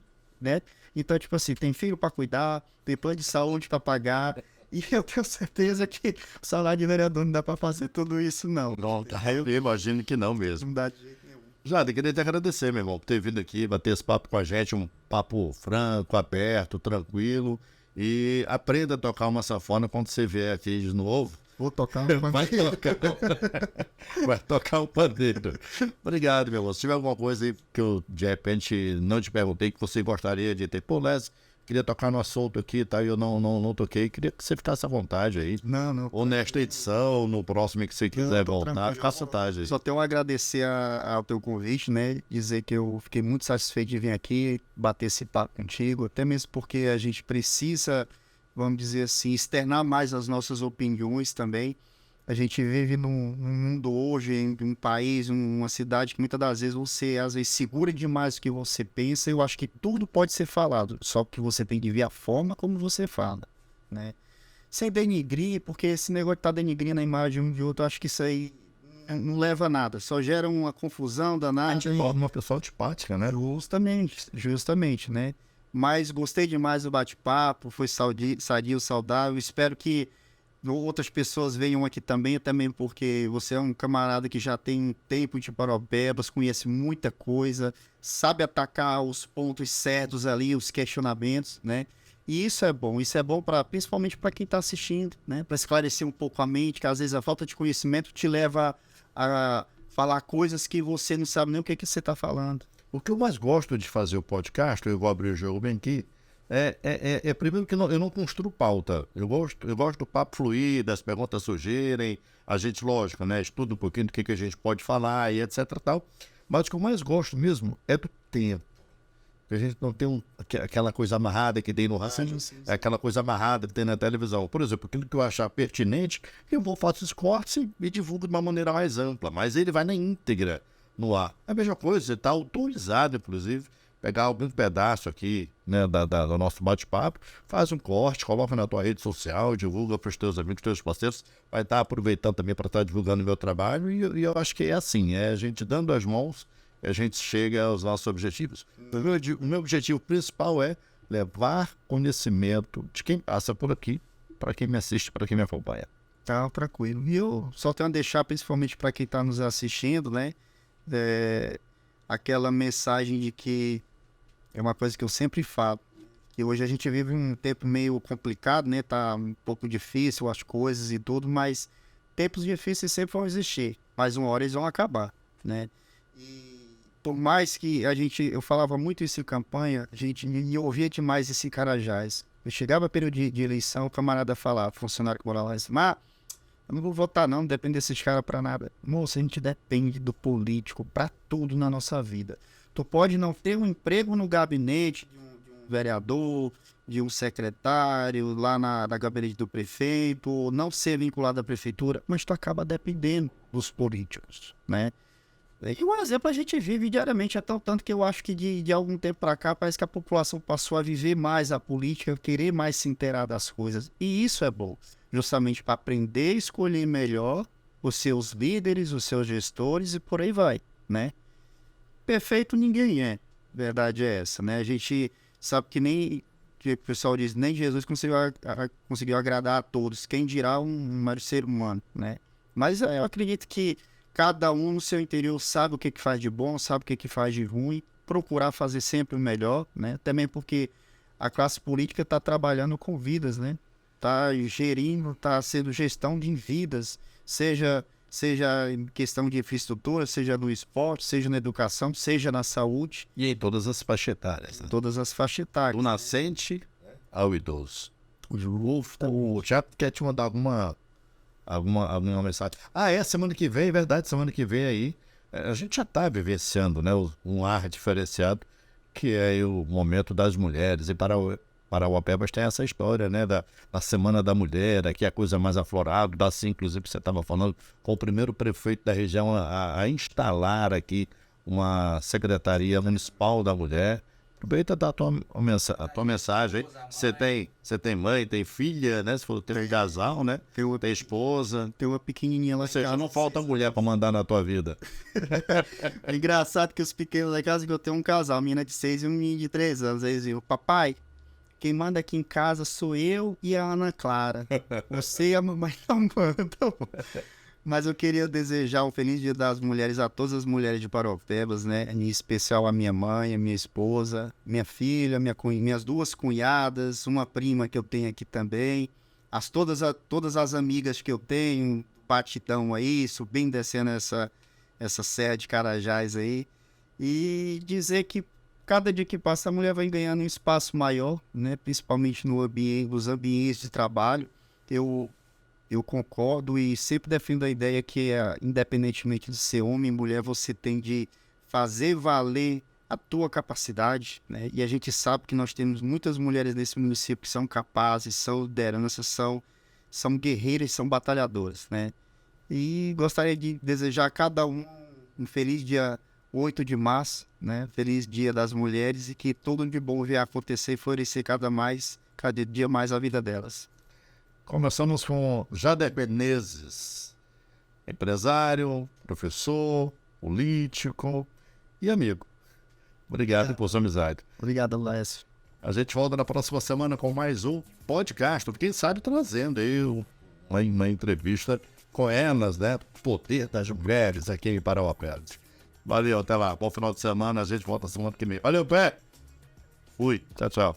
né? Então, tipo assim, tem filho para cuidar, tem plano de saúde para pagar, e eu tenho certeza que o salário de vereador não dá para fazer tudo isso, não. Não, eu imagino que não mesmo. Não dá de jeito nenhum. Jada, queria te agradecer, meu irmão, por ter vindo aqui, bater esse papo com a gente, um papo franco, aberto, tranquilo. E aprenda a tocar uma sanfona quando você vier aqui de novo. Vou tocar Vai tocar um pandeiro. Obrigado, meu irmão. Se tiver alguma coisa aí que eu, de repente, não te perguntei, que você gostaria de ter. Pô, Les, queria tocar no assunto aqui, tá? Eu não toquei. Queria que você ficasse à vontade aí. Não. Ou nesta edição, no próximo que você quiser voltar, tranquilo. fica à vontade aí. Só tenho a agradecer ao teu convite, né? Dizer que eu fiquei muito satisfeito de vir aqui, bater esse papo contigo, até mesmo porque a gente precisa, vamos dizer assim, externar mais as nossas opiniões também. A gente vive num mundo hoje, em um país, uma cidade que muitas das vezes você, às vezes, segura demais o que você pensa. Eu acho que tudo pode ser falado, só que você tem que ver a forma como você fala, né? Sem denigrir, porque esse negócio de estar denigrindo a imagem de um de outro, eu acho que isso aí não leva a nada, só gera uma confusão danada. Torna uma pessoa antipática, né? Justamente, né? Mas gostei demais do bate-papo, foi sadio, saudável. Espero que outras pessoas venham aqui também, até mesmo porque você é um camarada que já tem um tempo de Parobebas, conhece muita coisa, sabe atacar os pontos certos ali, os questionamentos, né? E isso é bom principalmente para quem está assistindo, né? Para esclarecer um pouco a mente, que às vezes a falta de conhecimento te leva a falar coisas que você não sabe nem o que você está falando. O que eu mais gosto de fazer o podcast, eu vou abrir o jogo bem aqui, primeiro que eu não construo pauta. Eu gosto do papo fluir, das perguntas surgirem, a gente, lógico, né, estuda um pouquinho do que a gente pode falar e etc e tal. Mas o que eu mais gosto mesmo é do tempo. A gente não tem aquela coisa amarrada que tem no rádio, é aquela coisa amarrada que tem na televisão. Por exemplo, aquilo que eu achar pertinente, eu vou fazer os cortes e divulgo de uma maneira mais ampla, mas ele vai na íntegra no ar. É a mesma coisa, você está autorizado, inclusive, pegar algum pedaço aqui, né, do nosso bate-papo, faz um corte, coloca na tua rede social, divulga para os teus amigos, teus parceiros, vai estar aproveitando também para estar divulgando o meu trabalho, e eu acho que é assim, é a gente dando as mãos, a gente chega aos nossos objetivos. O meu objetivo principal é levar conhecimento de quem passa por aqui, para quem me assiste, para quem me acompanha. Tá, tranquilo. E eu só tenho a deixar, principalmente para quem está nos assistindo, né? Aquela mensagem de que é uma coisa que eu sempre falo, que hoje a gente vive um tempo meio complicado, né? Tá um pouco difícil as coisas e tudo, mas tempos difíceis sempre vão existir, mas uma hora eles vão acabar, né? E por mais que eu falava muito isso em campanha, e eu ouvia demais esse Carajás. Eu chegava período de eleição, o camarada falava, funcionário que morava lá, Eu não vou votar não depende desses caras pra nada. Moça, a gente depende do político pra tudo na nossa vida. Tu pode não ter um emprego no gabinete de um vereador, de um secretário, lá na gabinete do prefeito, ou não ser vinculado à prefeitura, mas tu acaba dependendo dos políticos, né? E um exemplo a gente vive diariamente, até o tanto que eu acho que de algum tempo para cá parece que a população passou a viver mais a política, querer mais se inteirar das coisas. E isso é bom, justamente para aprender a escolher melhor os seus líderes, os seus gestores e por aí vai, né? Perfeito ninguém é, verdade é essa, né? A gente sabe que nem, que o pessoal diz, nem Jesus conseguiu agradar a todos, quem dirá um mero ser humano, né? Mas eu acredito que cada um no seu interior sabe o que faz de bom, sabe o que faz de ruim, procurar fazer sempre o melhor, né? Também porque a classe política está trabalhando com vidas, né? Está gerindo, está sendo gestão de vidas, seja em questão de infraestrutura, seja no esporte, seja na educação, seja na saúde. E em todas as faixas etárias. Né? Todas as faixas etárias. Do nascente ao idoso. O Thiago quer te mandar alguma mensagem. Semana que vem, é verdade, semana que vem aí. A gente já está vivenciando, né, um ar diferenciado, que é o momento das mulheres. E para o Apebas tem essa história, né, da Semana da Mulher, aqui a coisa mais aflorada, assim, inclusive, você estava falando com o primeiro prefeito da região a instalar aqui uma Secretaria Municipal da Mulher. Aproveita da tua mensagem. Você tem mãe, tem filha, né? Se for ter casal, né? Tem esposa. Tem uma pequenininha lá. Ou seja, não falta mulher para mandar na tua vida. É engraçado que os pequenos lá em casa, que eu tenho um casal, uma menina de 6 e um menino de 3 anos. Aí eles dizem, papai, quem manda aqui em casa sou eu e a Ana Clara. Você e a mamãe não mandam. Mas eu queria desejar um feliz Dia das Mulheres a todas as mulheres de Paropebas, né? Em especial a minha mãe, a minha esposa, minha filha, minhas duas cunhadas, uma prima que eu tenho aqui também, todas as amigas que eu tenho, Batidão aí, subindo, descendo essa serra de Carajás aí. E dizer que cada dia que passa a mulher vai ganhando um espaço maior, né? Principalmente nos ambientes de trabalho. Eu concordo e sempre defendo a ideia que, independentemente de ser homem ou mulher, você tem de fazer valer a tua capacidade, né? E a gente sabe que nós temos muitas mulheres nesse município que são capazes, são lideranças, são guerreiras, são batalhadoras, né? E gostaria de desejar a cada um feliz dia 8 de março, né? Feliz Dia das Mulheres e que tudo de bom venha acontecer e florescer cada dia mais a vida delas. Começamos com Jader Menezes, empresário, professor, político e amigo. Obrigado por sua amizade. Obrigado, Lécio. A gente volta na próxima semana com mais um podcast. Quem sabe trazendo aí uma entrevista com elas, né? Poder das mulheres aqui em Parauapebas. Valeu, até lá. Bom final de semana. A gente volta semana que vem. Valeu, Pé. Fui. Tchau, tchau.